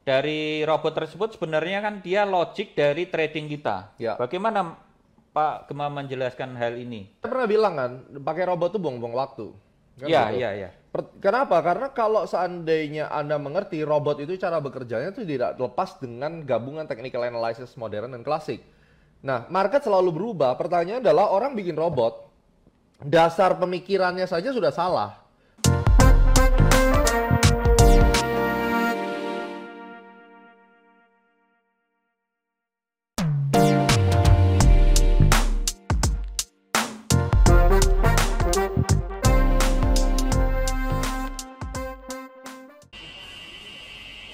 dari robot tersebut sebenarnya kan dia logik dari trading kita. Ya. Bagaimana Pak Gema menjelaskan hal ini? Saya pernah bilang kan, pakai robot tuh buang-buang waktu. Kan Iya, gitu. iya, iya. Kenapa? Karena kalau seandainya Anda mengerti robot itu cara bekerjanya itu tidak lepas dengan gabungan technical analysis modern dan klasik. Nah, market selalu berubah. Pertanyaannya adalah orang bikin robot, dasar pemikirannya saja sudah salah.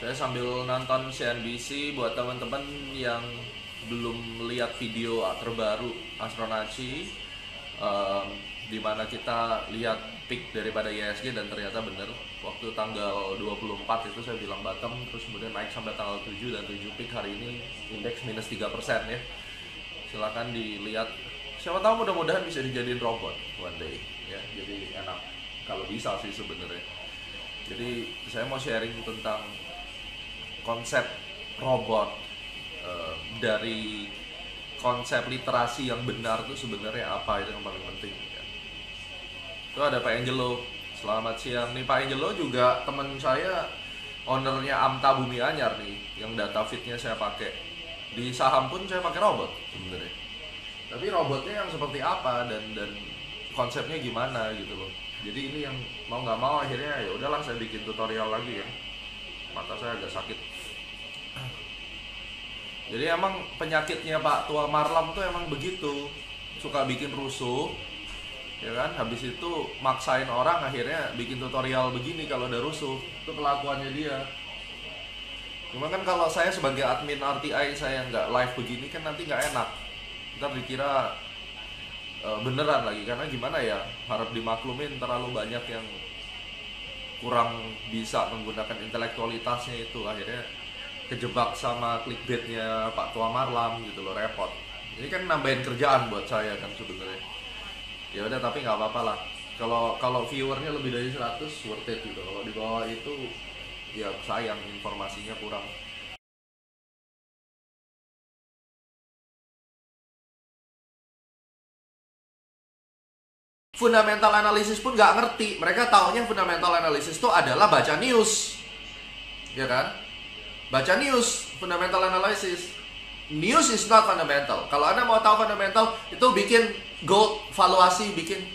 Saya sambil nonton CNBC buat teman-teman yang belum lihat video terbaru Astronauts, di mana kita lihat peak daripada IHSG dan ternyata bener waktu tanggal 24 itu saya bilang bottom, terus kemudian naik sampai tanggal 7 dan 7 peak hari ini indeks minus 3% ya. Silakan dilihat. Siapa tahu mudah-mudahan bisa dijadiin robot one day ya. Jadi enak kalau bisa sih sebenarnya. Jadi saya mau sharing tentang konsep robot, dari konsep literasi yang benar itu sebenarnya apa, itu yang paling penting ya. Itu ada Pak Angelo, selamat siang nih Pak Angelo, juga teman saya, ownernya Amta Bumi Anyar nih, yang data feednya saya pakai. Di saham pun saya pakai robot sebenarnya. Tapi robotnya yang seperti apa dan konsepnya gimana gitu loh. Jadi ini yang mau nggak mau akhirnya ya udahlah saya bikin tutorial lagi ya. Mata saya agak sakit. Jadi emang penyakitnya Pak Tua Marlam tuh emang begitu, suka bikin rusuh, ya kan? Habis itu maksain orang akhirnya bikin tutorial begini kalau ada rusuh. Itu kelakuannya dia. Cuma kan kalau saya sebagai admin RTI saya nggak live begini kan nanti nggak enak. Ntar dikira beneran lagi, karena gimana ya, harap dimaklumin terlalu banyak yang kurang bisa menggunakan intelektualitasnya, itu akhirnya kejebak sama clickbaitnya Pak Tua Marlam gitu loh, repot. Ini kan nambahin kerjaan buat saya kan sebenarnya. Ya udah, tapi nggak apa-apa lah. Kalau viewernya lebih dari 100 worth it gitu. Kalau di bawah itu ya sayang, informasinya kurang. Fundamental analysis pun nggak ngerti. Mereka taunya fundamental analysis itu adalah baca news, ya kan? Baca news, fundamental analysis. News is not fundamental. Kalau Anda mau tahu fundamental, itu bikin gold valuasi, bikin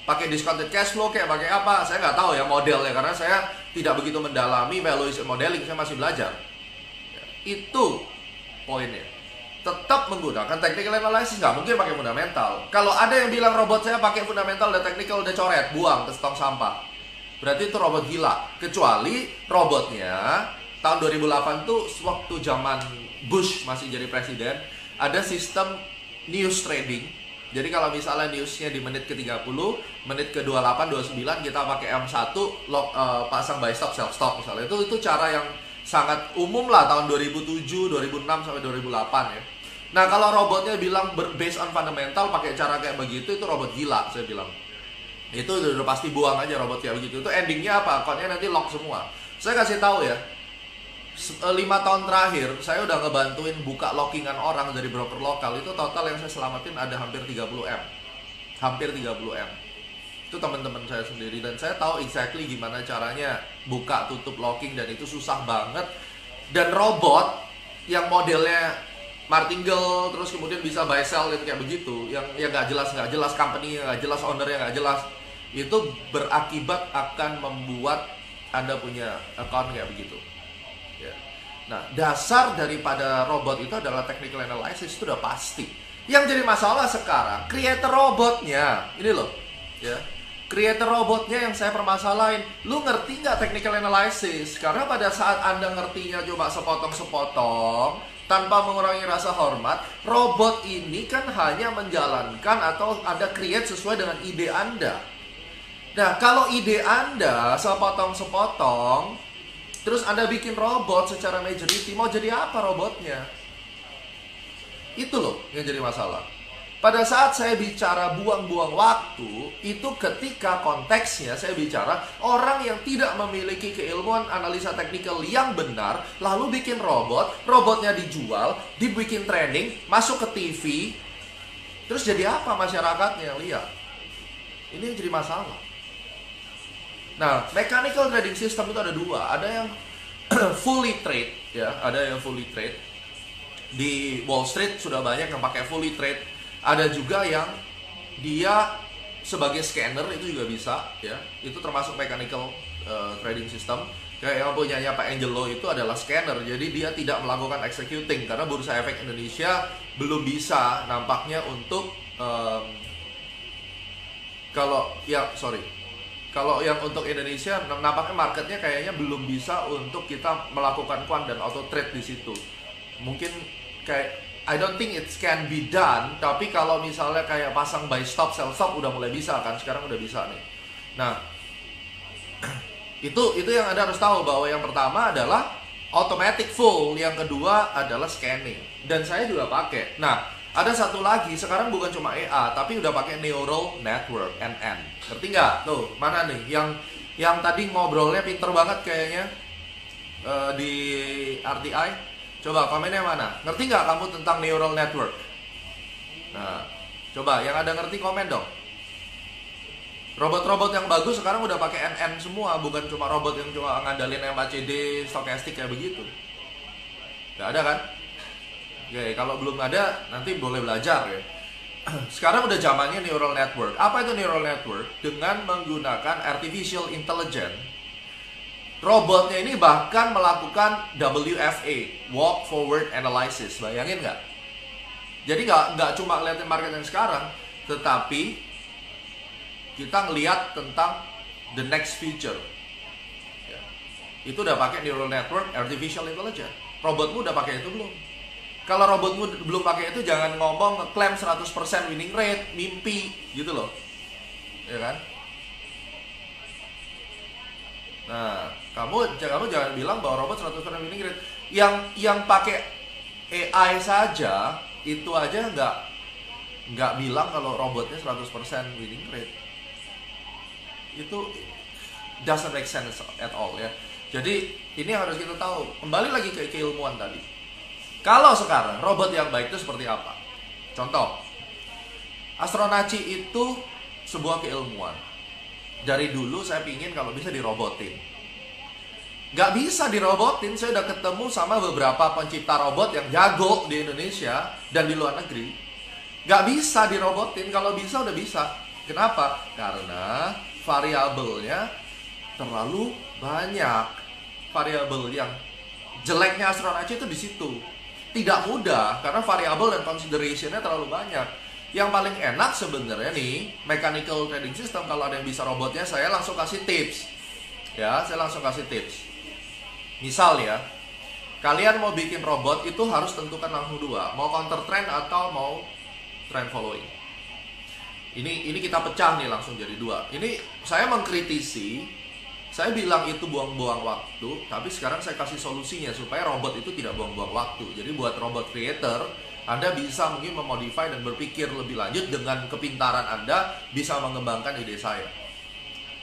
pakai discounted cash flow kayak pakai apa? Saya nggak tahu ya modelnya, karena saya tidak begitu mendalami valuation modeling, saya masih belajar. Itu poinnya. Tetap menggunakan technical analysis, nggak mungkin pakai fundamental. Kalau ada yang bilang robot saya pakai fundamental dan technical, udah coret, buang ke tong sampah. Berarti itu robot gila. Kecuali robotnya tahun 2008 tuh waktu zaman Bush masih jadi presiden, ada sistem news trading. Jadi kalau misalnya newsnya di menit ke-30, menit ke-28, 29 kita pakai M1 pasang buy stop, sell stop misalnya. Itu cara yang sangat umum lah tahun 2007, 2006 sampai 2008 ya. Nah, kalau robotnya bilang based on fundamental pakai cara kayak begitu, itu robot gila saya bilang. Itu udah pasti buang aja robot kayak begitu. Itu endingnya apa? Akunnya nanti lock semua. Saya kasih tahu ya, 5 tahun terakhir saya udah ngebantuin buka lockingan orang dari broker lokal. Itu total yang saya selamatin ada hampir 30M. Hampir 30M. Itu teman-teman saya sendiri, dan saya tahu exactly gimana caranya buka tutup locking, dan itu susah banget. Dan robot yang modelnya martingale terus kemudian bisa buy sell gitu kayak begitu, yang nggak jelas company, nggak jelas ownernya, nggak jelas, itu berakibat akan membuat Anda punya account kayak begitu ya. Nah, dasar daripada robot itu adalah technical analysis, itu udah pasti. Yang jadi masalah sekarang creator robotnya ini loh ya. Creator robotnya yang saya permasalahin, lu ngerti nggak technical analysis? Karena pada saat Anda ngertinya cuma sepotong-sepotong tanpa mengurangi rasa hormat, robot ini kan hanya menjalankan atau Anda create sesuai dengan ide Anda. Nah, kalau ide Anda sepotong-sepotong, terus Anda bikin robot secara majority, mau jadi apa robotnya? Itu loh yang jadi masalah. Pada saat saya bicara buang-buang waktu, itu ketika konteksnya saya bicara orang yang tidak memiliki keilmuan analisa teknikal yang benar, lalu bikin robot, robotnya dijual, dibikin training, masuk ke TV, terus jadi apa masyarakatnya? Lihat, ini yang jadi masalah. Nah, mechanical trading system itu ada dua, ada yang fully trade, ya, ada yang fully trade. Di Wall Street sudah banyak yang pakai fully trade. Ada juga yang dia sebagai scanner, itu juga bisa, ya. Itu termasuk mechanical trading system. Kayak yang punyanya Pak Angelo itu adalah scanner, jadi dia tidak melakukan executing karena Bursa Efek Indonesia belum bisa nampaknya untuk kalau yang untuk Indonesia nampaknya marketnya kayaknya belum bisa untuk kita melakukan quant dan auto trade di situ. Mungkin kayak I don't think it can be done, tapi kalau misalnya kayak pasang buy stop, sell stop udah mulai bisa kan, sekarang udah bisa nih. Nah, itu yang Anda harus tahu, bahwa yang pertama adalah automatic full, yang kedua adalah scanning. Dan saya juga pakai. Nah, ada satu lagi, sekarang bukan cuma EA, tapi udah pakai neural network, NN. Ngerti nggak? Tuh, mana nih? Yang tadi ngobrolnya pinter banget kayaknya di RTI. Coba komennya mana? Ngerti nggak kamu tentang neural network? Nah, coba yang ada ngerti komen dong. Robot-robot yang bagus sekarang udah pakai NN semua, bukan cuma robot yang cuma ngandalin MACD, stokastik kayak begitu. Nggak ada kan? Oke, kalau belum ada nanti boleh belajar ya. Sekarang udah zamannya neural network. Apa itu neural network? Dengan menggunakan artificial intelligence, robotnya ini bahkan melakukan WFA, Walk Forward Analysis. Bayangin nggak? Jadi nggak cuma ngeliatin market yang sekarang, tetapi kita ngeliat tentang the next future. Ya. Itu udah pakai neural network, artificial intelligence. Robotmu udah pakai itu belum? Kalau robotmu belum pakai itu, jangan ngomong ngeklaim 100% winning rate, mimpi, gitu loh. Ya kan? Nah, kamu jangan bilang bahwa robot 100% winning rate. Yang pakai AI saja itu aja nggak bilang kalau robotnya 100% winning rate. Itu doesn't make sense at all ya. Jadi ini yang harus kita tahu. Kembali lagi ke keilmuan tadi. Kalau sekarang robot yang baik itu seperti apa? Contoh, Astronaci itu sebuah keilmuan. Dari dulu saya pingin kalau bisa dirobotin. Gak bisa dirobotin, saya udah ketemu sama beberapa pencipta robot yang jago di Indonesia dan di luar negeri. Gak bisa dirobotin, kalau bisa udah bisa. Kenapa? Karena variabelnya terlalu banyak. Variabel yang jeleknya Astronaci itu di situ. Tidak mudah, karena variabel dan consideration-nya terlalu banyak. Yang paling enak sebenarnya nih, mechanical trading system, kalau ada yang bisa robotnya, saya langsung kasih tips. Ya, saya langsung kasih tips. Misal ya, kalian mau bikin robot itu harus tentukan langsung dua, mau counter trend atau mau trend following. Ini kita pecah nih langsung jadi dua. Ini saya mengkritisi, saya bilang itu buang-buang waktu, tapi sekarang saya kasih solusinya supaya robot itu tidak buang-buang waktu. Jadi buat robot creator, Anda bisa mungkin memodify dan berpikir lebih lanjut dengan kepintaran Anda bisa mengembangkan ide saya.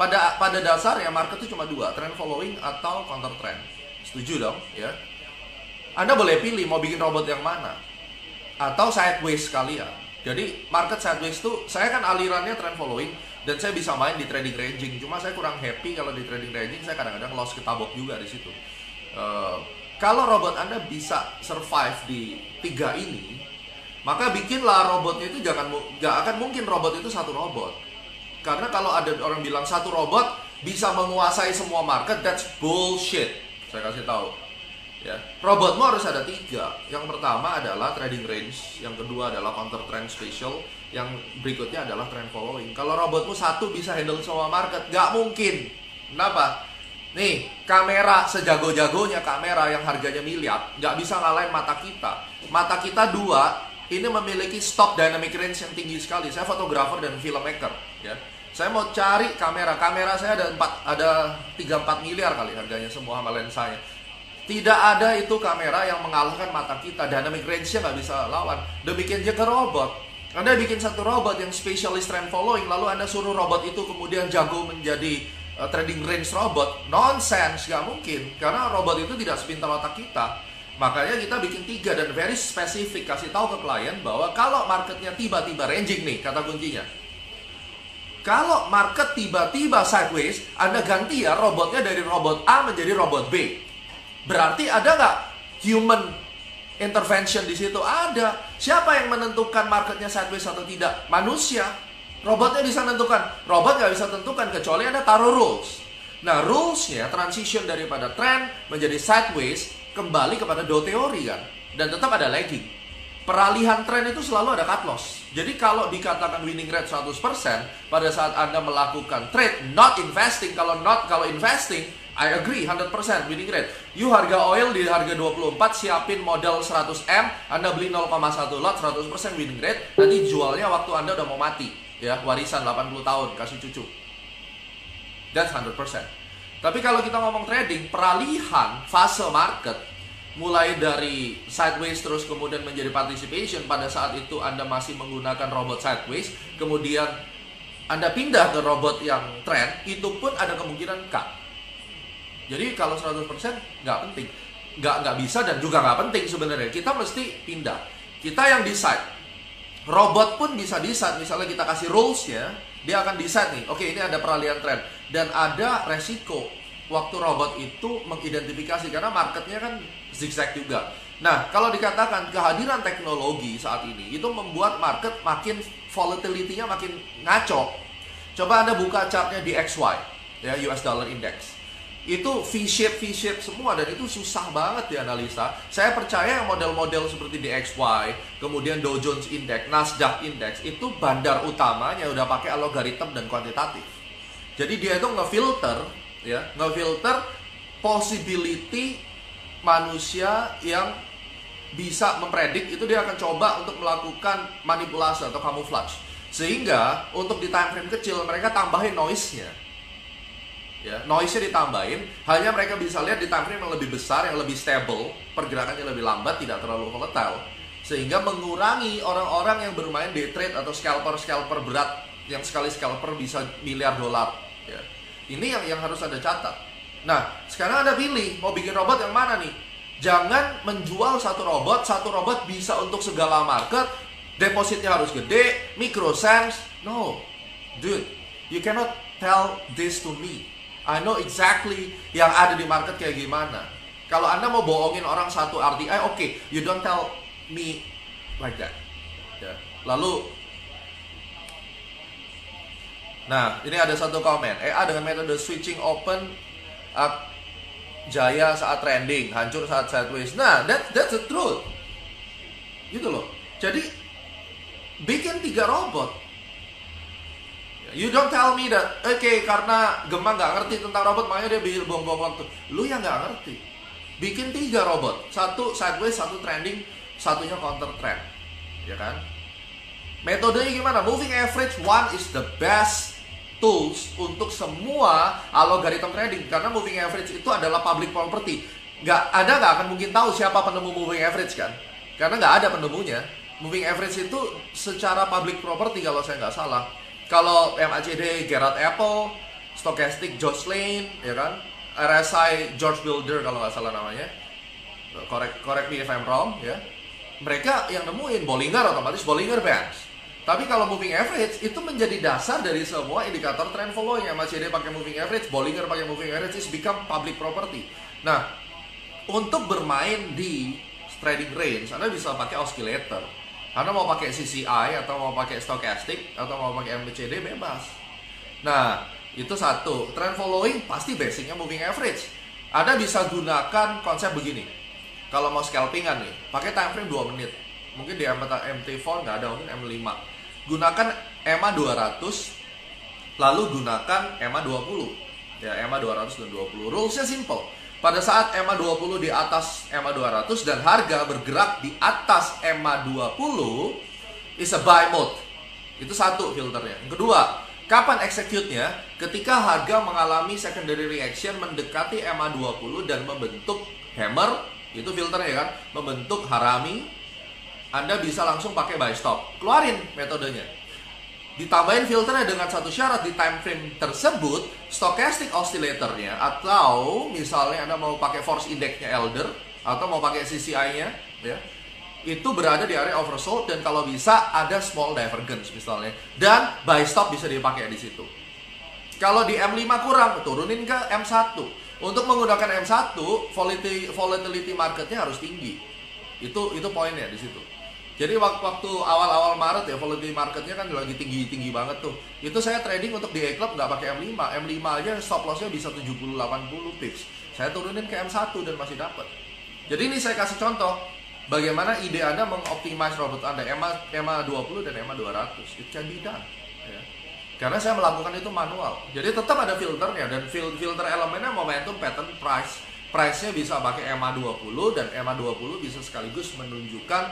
Pada dasarnya market itu cuma dua, trend following atau counter trend. Setuju dong ya? Anda boleh pilih mau bikin robot yang mana, atau sideways sekalian. Jadi market sideways itu, saya kan alirannya trend following dan saya bisa main di trading ranging. Cuma saya kurang happy kalau di trading ranging, saya kadang-kadang loss ketabok juga di situ. Kalau robot Anda bisa survive di tiga ini, maka bikinlah robotnya itu nggak akan mungkin robot itu satu robot. Karena kalau ada orang bilang satu robot bisa menguasai semua market, that's bullshit. Saya kasih tahu. Ya, robotmu harus ada tiga. Yang pertama adalah trading range, yang kedua adalah counter trend special, yang berikutnya adalah trend following. Kalau robotmu satu bisa handle semua market, nggak mungkin. Kenapa? Nih, kamera sejago-jagonya kamera yang harganya miliar, nggak bisa ngalahin mata kita. Mata kita dua, ini memiliki stop dynamic range yang tinggi sekali. Saya fotografer dan filmmaker, ya. Saya mau cari kamera saya ada 3-4 miliar kali harganya semua sama lensanya. Tidak ada itu kamera yang mengalahkan mata kita. Dynamic range-nya nggak bisa lawan. Demikian juga robot. Anda bikin satu robot yang specialist trend following, lalu Anda suruh robot itu kemudian jago menjadi trading range robot. Nonsense, nggak mungkin. Karena robot itu tidak sepintar otak kita. Makanya kita bikin 3 dan very spesifik, kasih tahu ke klien bahwa kalau marketnya tiba-tiba ranging nih, kata kuncinya. Kalau market tiba-tiba sideways, Anda ganti ya robotnya dari robot A menjadi robot B. Berarti ada nggak human intervention di situ? Ada. Siapa yang menentukan marketnya sideways atau tidak? Manusia. Robotnya bisa menentukan. Robot nggak bisa tentukan kecuali Anda taruh rules. Nah, rulesnya transition daripada trend menjadi sideways kembali kepada Dow teori kan, dan tetap ada lagging. Peralihan tren itu selalu ada cut loss. Jadi kalau dikatakan winning rate 100% pada saat Anda melakukan trade, not investing. Kalau investing, I agree 100% winning rate. You harga oil di harga 24, siapin modal 100M, Anda beli 0,1 lot, 100% winning rate. Nanti jualnya waktu Anda udah mau mati, ya, warisan 80 tahun kasih cucu. That's 100%. Tapi kalau kita ngomong trading, peralihan fase market mulai dari sideways terus kemudian menjadi participation, pada saat itu Anda masih menggunakan robot sideways, kemudian Anda pindah ke robot yang trend, itu pun ada kemungkinan cut. Jadi kalau 100% nggak penting, nggak bisa dan juga nggak penting sebenarnya. Kita mesti pindah. Kita yang decide. Robot pun bisa decide. Misalnya kita kasih rules-nya, dia akan decide nih, oke, ini ada peralihan trend. Dan ada resiko waktu robot itu mengidentifikasi, karena marketnya kan zigzag juga. Nah, kalau dikatakan kehadiran teknologi saat ini itu membuat market makin volatility-nya makin ngaco. Coba Anda buka chartnya di XY, ya, US Dollar Index. Itu V-shape semua dan itu susah banget dianalisa. Saya percaya yang model-model seperti DXY, kemudian Dow Jones Index, Nasdaq Index, itu bandar utamanya udah pakai algoritma dan kuantitatif. Jadi dia itu ngefilter, ya, ngefilter possibility manusia yang bisa mempredik, itu dia akan coba untuk melakukan manipulasi atau camouflage. Sehingga untuk di time frame kecil mereka tambahin noise-nya. Ya, noise-nya ditambahin, hanya mereka bisa lihat di time frame yang lebih besar, yang lebih stable, pergerakannya lebih lambat, tidak terlalu volatile. Sehingga mengurangi orang-orang yang bermain day trade atau scalper berat yang sekali scalper bisa miliar dolar, ya. Ini yang harus Anda catat. Nah, sekarang Anda pilih mau bikin robot yang mana nih? Jangan menjual satu robot bisa untuk segala market, depositnya harus gede, microsense. No, dude, you cannot tell this to me. I know exactly yang ada di market kayak gimana. Kalau Anda mau bohongin orang satu RTI, okay, you don't tell me like that. Ya. Lalu, nah, ini ada satu komen. EA dengan metode switching open jaya saat trending, hancur saat sideways. Nah, that's the truth. Gitu loh. Jadi bikin 3 robot. You don't tell me that, okay, karena Gemma nggak ngerti tentang robot, makanya dia bikin buang-buang waktu. Lu yang nggak ngerti. Bikin 3 robot. Satu sideways, satu trending, satunya counter trend. Ya kan? Metodenya gimana? Moving average one is the best tools untuk semua algoritma trading, karena moving average itu adalah public property. Anda nggak akan mungkin tahu siapa penemu moving average kan? Karena nggak ada penemunya. Moving average itu secara public property kalau saya nggak salah. Kalau MACD Gerard Apple, Stochastic George Lane, ya kan? RSI George Wilder kalau nggak salah namanya. Correct me if I'm wrong, ya. Mereka yang nemuin Bollinger, otomatis Bollinger Bands. Tapi kalau moving average itu menjadi dasar dari semua indikator trend following. MACD pakai moving average, Bollinger pakai moving average, is become public property. Nah, untuk bermain di trading range, Anda bisa pakai oscillator. Anda mau pakai CCI atau mau pakai stochastic atau mau pakai MACD, bebas. Nah, itu satu. Trend following pasti basicnya moving average. Anda bisa gunakan konsep begini. Kalau mau scalpingan nih, pakai time frame 2 menit. Mungkin di MT4 nggak ada, mungkin M5. Gunakan EMA 200, lalu gunakan EMA 20. Ya, EMA 200 dan 20. Rules-nya simple. Pada saat EMA 20 di atas EMA 200 dan harga bergerak di atas EMA 20, is a buy mode. Itu satu filternya. Yang kedua, kapan execute-nya? Ketika harga mengalami secondary reaction mendekati EMA 20 dan membentuk hammer, itu filternya kan, membentuk harami, Anda bisa langsung pakai buy stop. Keluarin metodenya. Ditambahin filternya dengan satu syarat, di time frame tersebut stochastic oscillator-nya, atau misalnya Anda mau pakai force index-nya Elder atau mau pakai CCI-nya ya, itu berada di area oversold, dan kalau bisa ada small divergence misalnya, dan buy stop bisa dipakai di situ. Kalau di M5 kurang, turunin ke M1. Untuk menggunakan M1, volatility marketnya harus tinggi. Itu poinnya di situ. Jadi waktu awal-awal Maret ya, volatility marketnya kan lagi tinggi banget tuh. Itu saya trading untuk di A-Club nggak pakai M5. M5 aja stop lossnya bisa 70-80 pips. Saya turunin ke M1 dan masih dapat. Jadi ini saya kasih contoh bagaimana ide Anda mengoptimize robot Anda EMA 20 dan EMA 200. It can be done. Ya. Karena saya melakukan itu manual. Jadi tetap ada filternya, dan filter elemennya momentum, pattern, price. Price-nya bisa pakai EMA 20, dan EMA 20 bisa sekaligus menunjukkan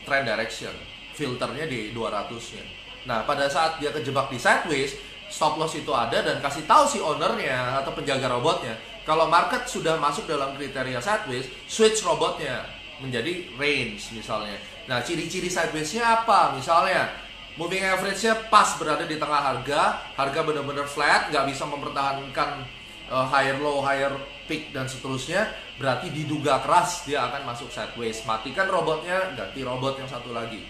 trend direction. Filternya di 200-nya. Nah, pada saat dia kejebak di sideways, stop loss itu ada, dan kasih tahu si ownernya atau penjaga robotnya, kalau market sudah masuk dalam kriteria sideways, switch robotnya menjadi range misalnya. Nah, ciri-ciri sideways-nya apa? Misalnya moving average-nya pas berada di tengah harga benar-benar flat, nggak bisa mempertahankan higher low, higher peak, dan seterusnya, berarti diduga keras dia akan masuk sideways. Matikan robotnya, ganti robot yang satu lagi.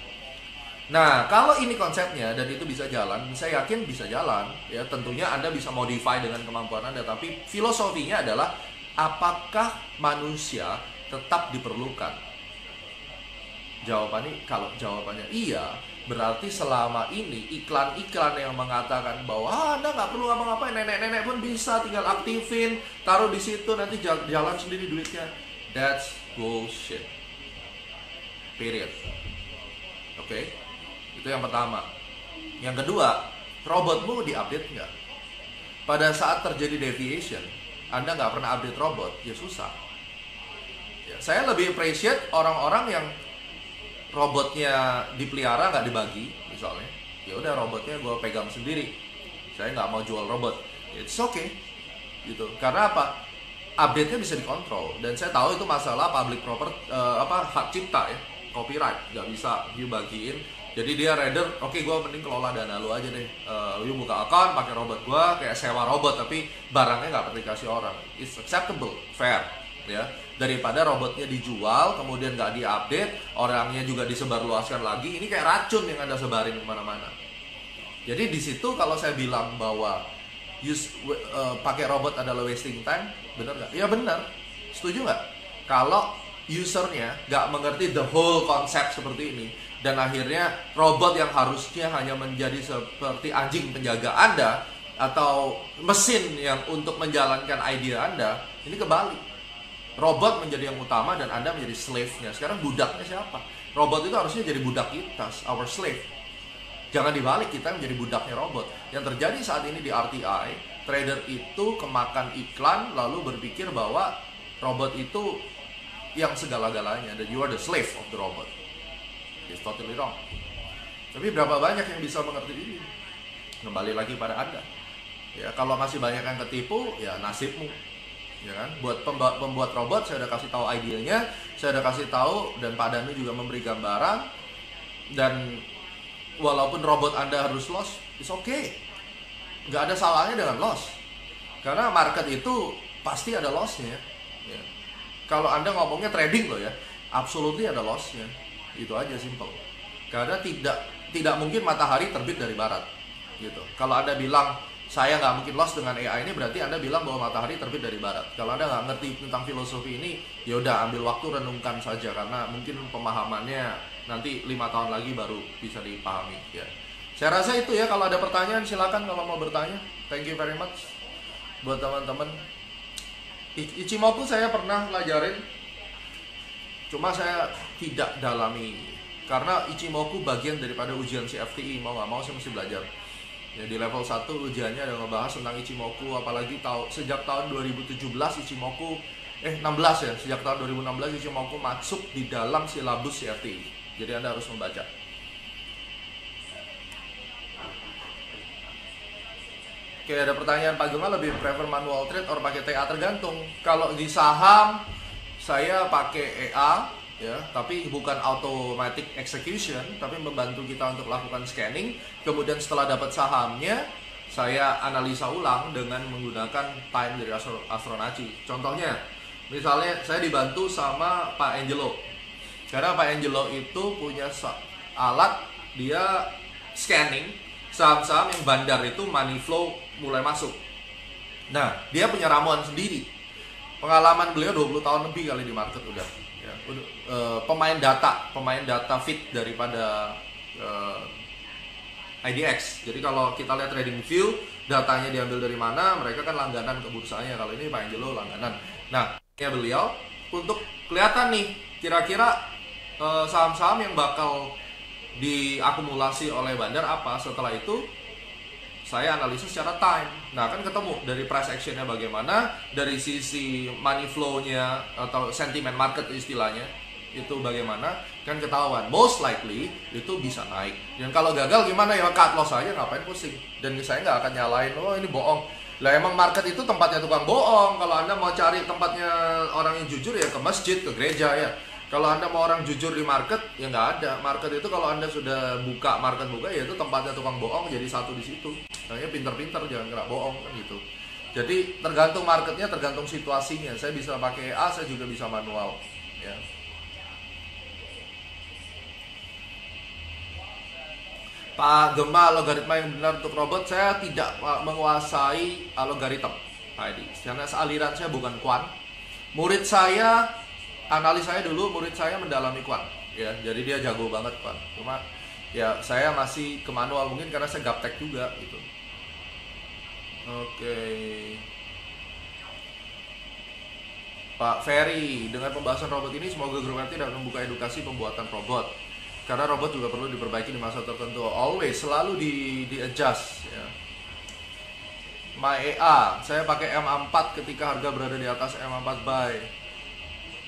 Nah, kalau ini konsepnya dan itu bisa jalan, saya yakin bisa jalan. Ya, tentunya Anda bisa modify dengan kemampuan Anda, tapi filosofinya adalah apakah manusia tetap diperlukan? Kalau jawabannya iya, berarti selama ini iklan-iklan yang mengatakan bahwa Anda nggak perlu ngapa-ngapain, nenek-nenek pun bisa, tinggal aktifin, taruh di situ, nanti jalan sendiri duitnya. That's bullshit. Period. Oke? Itu yang pertama. Yang kedua, robotmu diupdate nggak? Pada saat terjadi deviation, Anda nggak pernah update robot, ya susah. Ya, saya lebih appreciate orang-orang yang robotnya dipelihara nggak dibagi, misalnya. Ya udah, robotnya gue pegang sendiri. Saya nggak mau jual robot. It's okay, gitu. Karena apa? Update-nya bisa dikontrol. Dan saya tahu itu masalah public hak cipta ya, copyright, nggak bisa dibagiin. Jadi dia rather, oke, gue mending kelola dana lu aja deh. You buka account, pakai robot gue, kayak sewa robot, tapi barangnya nggak dikasih orang. It's acceptable, fair, ya. Daripada robotnya dijual, kemudian nggak diupdate, orangnya juga disebarluaskan lagi. Ini kayak racun yang Anda sebarin kemana-mana. Jadi di situ kalau saya bilang bahwa pakai robot adalah wasting time, benar nggak? Ya benar. Setuju nggak? Kalau usernya nggak mengerti the whole konsep seperti ini, dan akhirnya robot yang harusnya hanya menjadi seperti anjing penjaga Anda atau mesin yang untuk menjalankan ide Anda, ini kebalik. Robot menjadi yang utama dan Anda menjadi slave-nya. Sekarang budaknya siapa? Robot itu harusnya jadi budak kita, our slave. Jangan dibalik, kita menjadi budaknya robot. Yang terjadi saat ini di RTI, trader itu kemakan iklan lalu berpikir bahwa robot itu yang segala-galanya, dan you are the slave of the robot. It's totally wrong. Tapi berapa banyak yang bisa mengerti ini? Kembali lagi pada Anda. Ya, kalau masih banyak yang ketipu, ya nasibmu. Ya kan? Buat pembuat robot, saya udah kasih tahu idenya, saya udah kasih tahu, dan Pak Danu juga memberi gambaran. Dan walaupun robot Anda harus loss, it's okay. Nggak ada salahnya dengan loss. Karena market itu pasti ada lossnya. Ya. Kalau Anda ngomongnya trading loh ya, absolutely ada lossnya. Itu aja, simple. Karena tidak mungkin matahari terbit dari barat. Gitu. Kalau Anda bilang saya nggak mungkin loss dengan AI ini, berarti Anda bilang bahwa matahari terbit dari barat. Kalau Anda nggak ngerti tentang filosofi ini, ya udah ambil waktu, renungkan saja, karena mungkin pemahamannya nanti 5 tahun lagi baru bisa dipahami. Ya. Saya rasa itu ya. Kalau ada pertanyaan silakan kalau mau bertanya. Thank you very much buat teman-teman. Ichimoku saya pernah pelajarin, cuma saya tidak dalami karena Ichimoku bagian daripada ujian CFTI. Mau nggak mau saya mesti belajar. Ya, di level 1 ujiannya ada ngebahas tentang Ichimoku, apalagi sejak tahun 2017 Ichimoku 16 ya, sejak tahun 2016 Ichimoku masuk di dalam silabus CFTI. Jadi Anda harus membaca. Oke, ada pertanyaan, Pak Gema lebih prefer manual trade or pakai TA? Tergantung. Kalau di saham saya pakai EA, ya, tapi bukan automatic execution, tapi membantu kita untuk lakukan scanning. Kemudian setelah dapat sahamnya, saya analisa ulang dengan menggunakan time dari Astronaci. Contohnya, misalnya saya dibantu sama Pak Angelo, karena Pak Angelo itu punya alat, dia scanning saham-saham yang bandar itu money flow mulai masuk. Nah, dia punya ramuan sendiri. Pengalaman beliau 20 tahun lebih kali di market udah. Ya, pemain data fit daripada IDX. Jadi kalau kita lihat trading view, datanya diambil dari mana, mereka kan langganan ke bursanya. Kalau ini Pak Angelo langganan. Nah, ya beliau untuk kelihatan nih kira-kira saham-saham yang bakal diakumulasi oleh bandar apa. Setelah itu saya analisis secara time. Nah, kan ketemu dari price actionnya bagaimana, dari sisi money flow-nya atau sentimen market istilahnya itu bagaimana, kan ketahuan. Most likely itu bisa naik. Dan kalau gagal gimana ya, cut loss aja, ngapain pusing. Dan saya nggak akan nyalain, oh ini bohong. Lah emang market itu tempatnya tukang bohong. Kalau Anda mau cari tempatnya orang yang jujur ya ke masjid, ke gereja ya. Kalau Anda mau orang jujur di market, ya nggak ada. Market itu kalau Anda sudah buka, market buka, ya itu tempatnya tukang bohong, jadi satu di situ. Makanya pinter-pinter, jangan kena bohong, kan gitu. Jadi tergantung marketnya, tergantung situasinya. Saya bisa pakai A, saya juga bisa manual. Ya. Pak Gema, logaritma yang benar untuk robot, saya tidak menguasai algoritma tadi. Karena aliran saya bukan quant. Murid saya, analis saya dulu, murid saya mendalami quant, ya, jadi dia jago banget quant. Cuma ya saya masih ke manual, mungkin karena saya gaptek juga gitu. Oke. Pak Ferry, dengan pembahasan robot ini semoga Grup RT dapat membuka edukasi pembuatan robot, karena robot juga perlu diperbaiki di masa tertentu. Always, selalu di adjust ya. MyEA, saya pakai M4 ketika harga berada di atas M4 buy.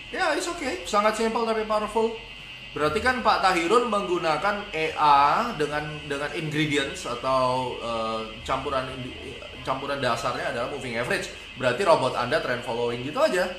Ya, it's okay. Sangat simple tapi powerful. Berarti kan Pak Tahirun menggunakan EA dengan ingredients atau campuran dasarnya adalah moving average. Berarti robot Anda trend following gitu aja.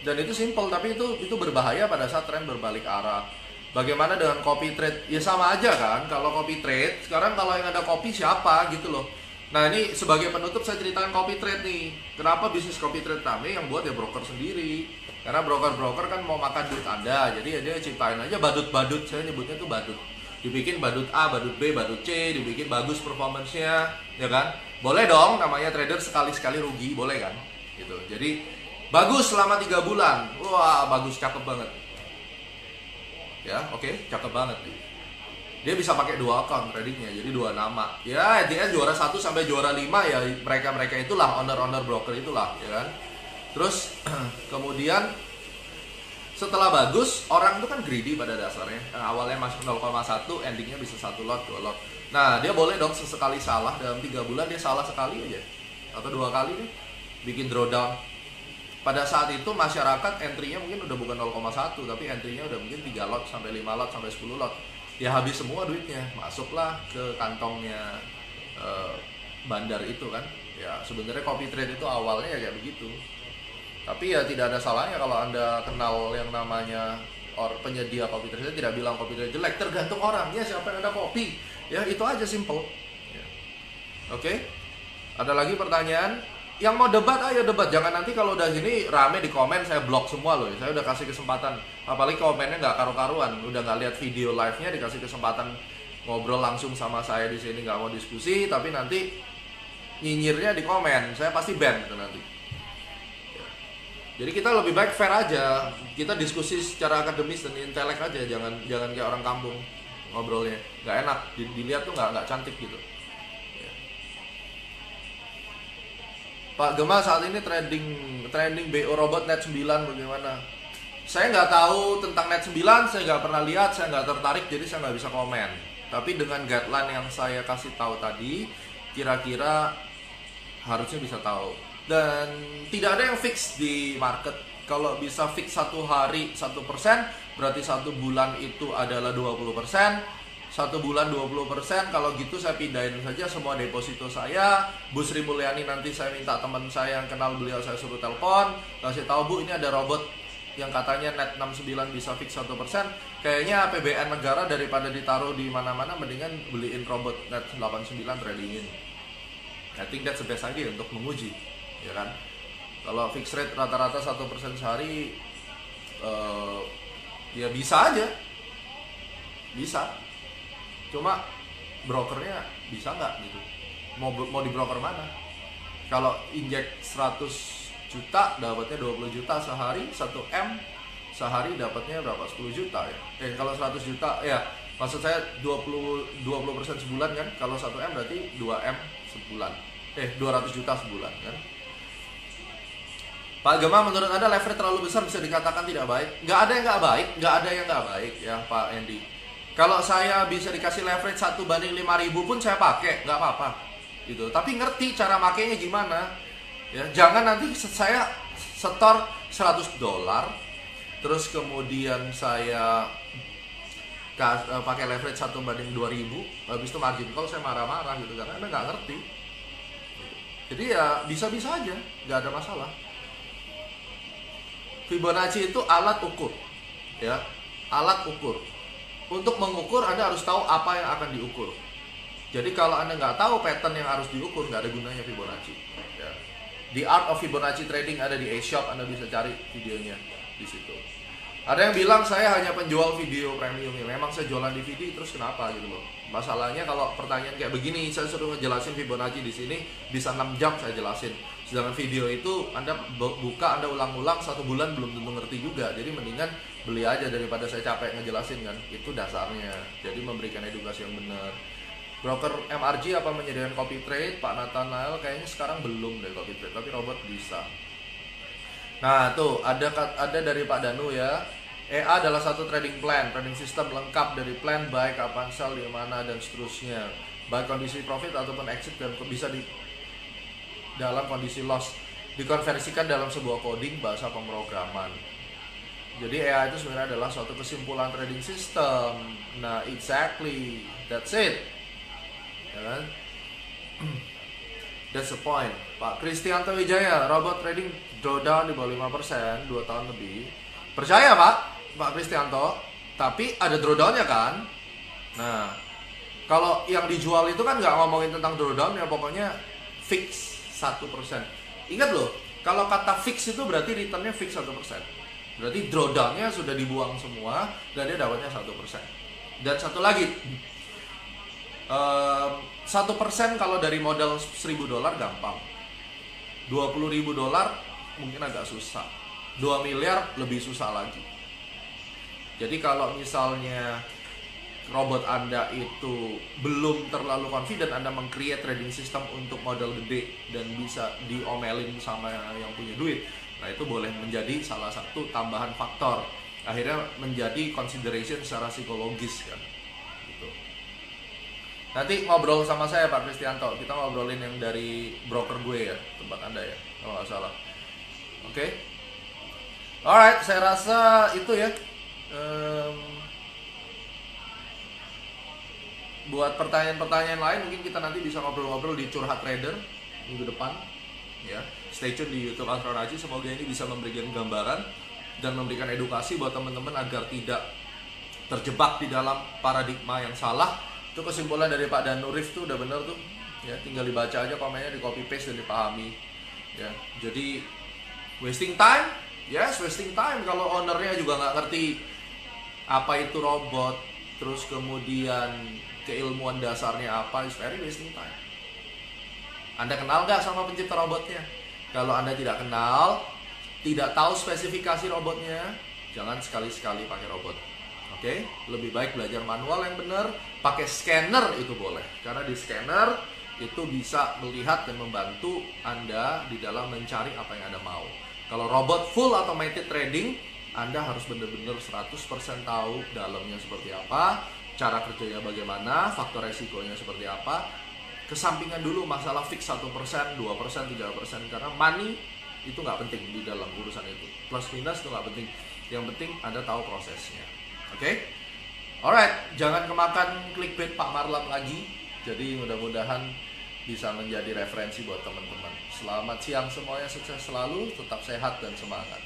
Dan itu simple, tapi itu berbahaya pada saat tren berbalik arah. Bagaimana dengan copy trade? Ya sama aja kan. Kalau copy trade, sekarang kalau yang ada copy siapa gitu loh. Nah, ini sebagai penutup saya ceritakan copy trade nih. Kenapa bisnis copy trade kami yang buat ya broker sendiri. Karena broker-broker kan mau makan duit Anda, jadi ya dia ciptain aja badut-badut, saya nyebutnya tuh badut. Dibikin badut A, badut B, badut C, dibikin bagus performance-nya, ya kan? Boleh dong, namanya trader sekali-sekali rugi, boleh kan? Gitu. Jadi bagus selama 3 bulan, wah bagus, cakep banget. Ya, oke, cakep banget. Dia bisa pakai 2 account tradingnya, jadi 2 nama. Ya, intinya juara 1 sampai juara 5 ya mereka itulah, owner-owner broker itulah, ya kan? Terus kemudian setelah bagus, orang itu kan greedy pada dasarnya. Awalnya masuk 0,1, endingnya bisa 1 lot, 2 lot. Nah, dia boleh dong sesekali salah, dalam 3 bulan dia salah sekali aja. Atau 2 kali nih, bikin drawdown. Pada saat itu masyarakat entry-nya mungkin udah bukan 0,1, tapi entry-nya udah mungkin 3 lot, sampai 5 lot, sampai 10 lot. Ya habis semua duitnya, masuklah ke kantongnya bandar itu kan. Ya sebenarnya copy trade itu awalnya ya kayak begitu. Tapi ya tidak ada salahnya kalau Anda kenal yang namanya penyedia kopi trade. Saya tidak bilang kopi trade jelek, tergantung orangnya siapa yang ada kopi. Ya itu aja, simple. Ya. Oke. Ada lagi pertanyaan? Yang mau debat, ayo debat. Jangan nanti kalau udah sini rame di komen saya blok semua loh. Saya udah kasih kesempatan. Apalagi komennya nggak karu-karuan. Udah nggak lihat video live-nya, dikasih kesempatan ngobrol langsung sama saya di sini, nggak mau diskusi. Tapi nanti nyinyirnya di komen, saya pasti ban itu nanti. Jadi kita lebih baik fair aja, kita diskusi secara akademis dan intelek aja, jangan kayak orang kampung ngobrolnya, nggak enak, dilihat tuh nggak cantik gitu. Ya. Pak Gema, saat ini trending BO robot net 9 bagaimana? Saya nggak tahu tentang net 9, saya nggak pernah lihat, saya nggak tertarik, jadi saya nggak bisa komen. Tapi dengan guideline yang saya kasih tahu tadi, kira-kira harusnya bisa tahu. Dan tidak ada yang fix di market. Kalau bisa fix 1 hari 1%, berarti 1 bulan itu adalah 20%. 1 bulan 20%, kalau gitu saya pindahin saja semua deposito saya. Bu Sri Mulyani nanti saya minta teman saya yang kenal beliau, saya suruh telepon, kasih tahu, Bu ini ada robot yang katanya net 69 bisa fix 1%, kayaknya APBN negara daripada ditaruh di mana-mana mendingan beliin robot net 89 tradingin. I think that's the best idea untuk menguji, ya kan? Kalau fix rate rata-rata 1% sehari, ya bisa aja, bisa. Cuma brokernya bisa nggak gitu? Mau di broker mana? Kalau injek 100 juta dapatnya 20 juta sehari, 1 M sehari dapatnya berapa? 10 juta ya. Kalau 100 juta ya, maksud saya 20% sebulan kan. Kalau 1 M berarti 2 M sebulan. 200 juta sebulan kan. Pak Gema, menurut Anda leverage terlalu besar bisa dikatakan tidak baik? Nggak ada yang nggak baik, nggak ada yang nggak baik ya Pak Andy. Kalau saya bisa dikasih leverage 1/5000 pun saya pakai, nggak apa-apa gitu. Tapi ngerti cara makainya gimana. Ya, jangan nanti saya setor $100, terus kemudian saya pakai leverage 1/2000, habis itu margin call saya marah-marah gitu karena Anda nggak ngerti. Jadi ya bisa-bisa aja, nggak ada masalah. Fibonacci itu alat ukur, ya, alat ukur. Untuk mengukur Anda harus tahu apa yang akan diukur. Jadi kalau Anda nggak tahu pattern yang harus diukur, nggak ada gunanya Fibonacci. Ya. The Art of Fibonacci Trading ada di eShop, Anda bisa cari videonya di situ. Ada yang bilang saya hanya penjual video premium, ya memang saya jualan DVD, terus kenapa gitu loh. Masalahnya kalau pertanyaan kayak begini, saya suruh ngejelasin Fibonacci di sini bisa 6 jam saya jelasin. Sedangkan video itu Anda buka, Anda ulang-ulang 1 bulan belum tentu ngerti juga. Jadi mendingan beli aja daripada saya capek ngejelasin kan. Itu dasarnya. Jadi memberikan edukasi yang benar. Broker MRG apa menyediakan copy trade? Pak Nathanael kayaknya sekarang belum deh copy trade, tapi robot bisa. Nah tuh ada dari Pak Danu ya. EA adalah satu trading plan, trading system lengkap dari plan buy, kapan sell, di mana dan seterusnya. Baik kondisi profit ataupun exit dan bisa di dalam kondisi loss, dikonversikan dalam sebuah coding bahasa pemrograman. Jadi EA itu sebenarnya adalah suatu kesimpulan trading system. Nah, exactly, that's it. Ya kan? That's the point. Pak Kristianto Wijaya, robot trading drawdown di bawah 5%, 2 tahun lebih. Percaya Pak Kristianto, tapi ada drawdownnya kan? Nah, kalau yang dijual itu kan nggak ngomongin tentang drawdown ya, pokoknya fix 1%. Ingat loh, kalau kata fix itu berarti returnnya fix 1%. Berarti drawdownnya sudah dibuang semua dan dia dapatnya 1%. Dan satu lagi, 1% kalau dari modal $1.000 gampang. $20.000 mungkin agak susah. 2 miliar lebih susah lagi. Jadi kalau misalnya robot Anda itu belum terlalu confident, Anda meng-create trading system untuk modal gede dan bisa diomelin sama yang punya duit, nah itu boleh menjadi salah satu tambahan faktor. Akhirnya menjadi consideration secara psikologis kan. Gitu. Nanti ngobrol sama saya Pak Kristianto, kita ngobrolin yang dari broker gue ya, tempat Anda ya, kalau nggak salah. Oke? Alright, saya rasa itu ya. Buat pertanyaan-pertanyaan lain mungkin kita nanti bisa ngobrol-ngobrol di Curhat Trader minggu depan ya. Stay tune di YouTube Astronaci, semoga ini bisa memberikan gambaran dan memberikan edukasi buat teman-teman agar tidak terjebak di dalam paradigma yang salah. Itu kesimpulan dari Pak Danurif tuh udah bener tuh ya, tinggal dibaca aja komennya, di copy paste dan dipahami ya. Jadi wasting time, yes wasting time kalau ownernya juga nggak ngerti apa itu robot, terus kemudian keilmuan dasarnya apa, is very wasting time. Anda kenal nggak sama pencipta robotnya? Kalau Anda tidak kenal, tidak tahu spesifikasi robotnya, jangan sekali-sekali pakai robot. Oke? Lebih baik belajar manual yang benar, pakai scanner itu boleh. Karena di scanner itu bisa melihat dan membantu Anda di dalam mencari apa yang Anda mau. Kalau robot full automated trading, Anda harus benar-benar 100% tahu dalamnya seperti apa, cara kerjanya bagaimana, faktor resikonya seperti apa. Kesampingan dulu masalah fix 1%, 2%, 3%, karena money itu nggak penting di dalam urusan itu. Plus minus itu nggak penting. Yang penting Anda tahu prosesnya. Oke? Alright, jangan kemakan clickbait Pak Marlam lagi. Jadi mudah-mudahan bisa menjadi referensi buat teman-teman. Selamat siang semuanya, sukses selalu, tetap sehat dan semangat.